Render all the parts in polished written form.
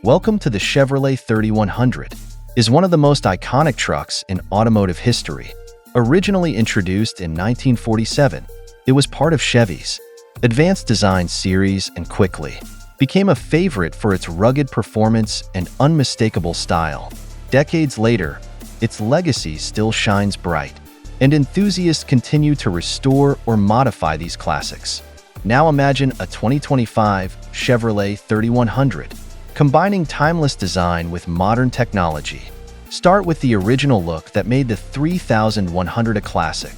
Welcome to the Chevrolet 3100. Is one of the most iconic trucks in automotive history. Originally introduced in 1947, it was part of Chevy's advanced design series and quickly became a favorite for its rugged performance and unmistakable style. Decades later, its legacy still shines bright, and enthusiasts continue to restore or modify these classics. Now imagine a 2025 Chevrolet 3100, combining timeless design with modern technology. Start with the original look that made the 3100 a classic.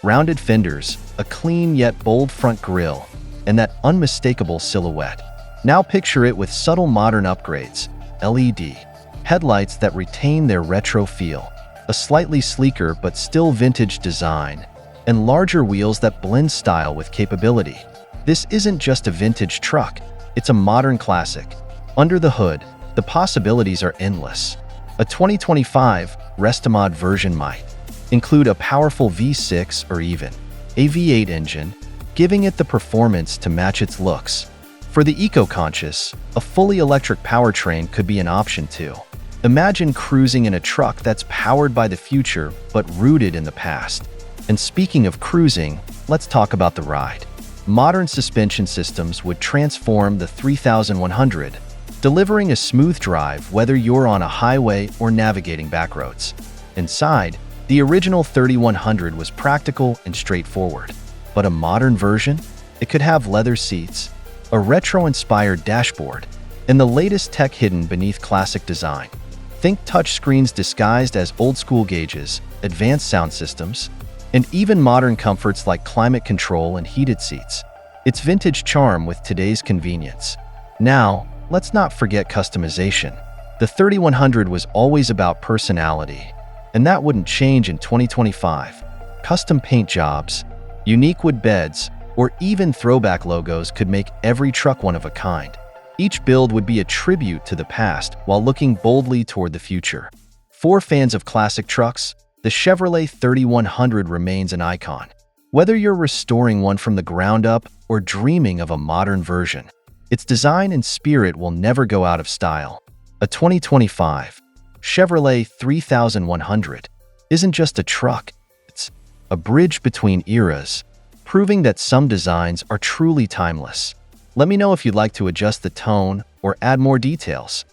Rounded fenders, a clean yet bold front grille, and that unmistakable silhouette. Now picture it with subtle modern upgrades, LED headlights that retain their retro feel, a slightly sleeker but still vintage design, and larger wheels that blend style with capability. This isn't just a vintage truck, it's a modern classic. Under the hood, the possibilities are endless. A 2025 Restomod version might include a powerful V6 or even a V8 engine, giving it the performance to match its looks. For the eco-conscious, a fully electric powertrain could be an option too. Imagine cruising in a truck that's powered by the future but rooted in the past. And speaking of cruising, let's talk about the ride. Modern suspension systems would transform the 3100, delivering a smooth drive whether you're on a highway or navigating backroads. Inside, the original 3100 was practical and straightforward. But a modern version? It could have leather seats, a retro-inspired dashboard, and the latest tech hidden beneath classic design. Think touchscreens disguised as old-school gauges, advanced sound systems, and even modern comforts like climate control and heated seats. It's vintage charm with today's convenience. Now, let's not forget customization. The 3100 was always about personality, and that wouldn't change in 2025. Custom paint jobs, unique wood beds, or even throwback logos could make every truck one of a kind. Each build would be a tribute to the past while looking boldly toward the future. For fans of classic trucks, the Chevrolet 3100 remains an icon. Whether you're restoring one from the ground up or dreaming of a modern version, its design and spirit will never go out of style. A 2025 Chevrolet 3100 isn't just a truck, it's a bridge between eras, proving that some designs are truly timeless. Let me know if you'd like to adjust the tone or add more details.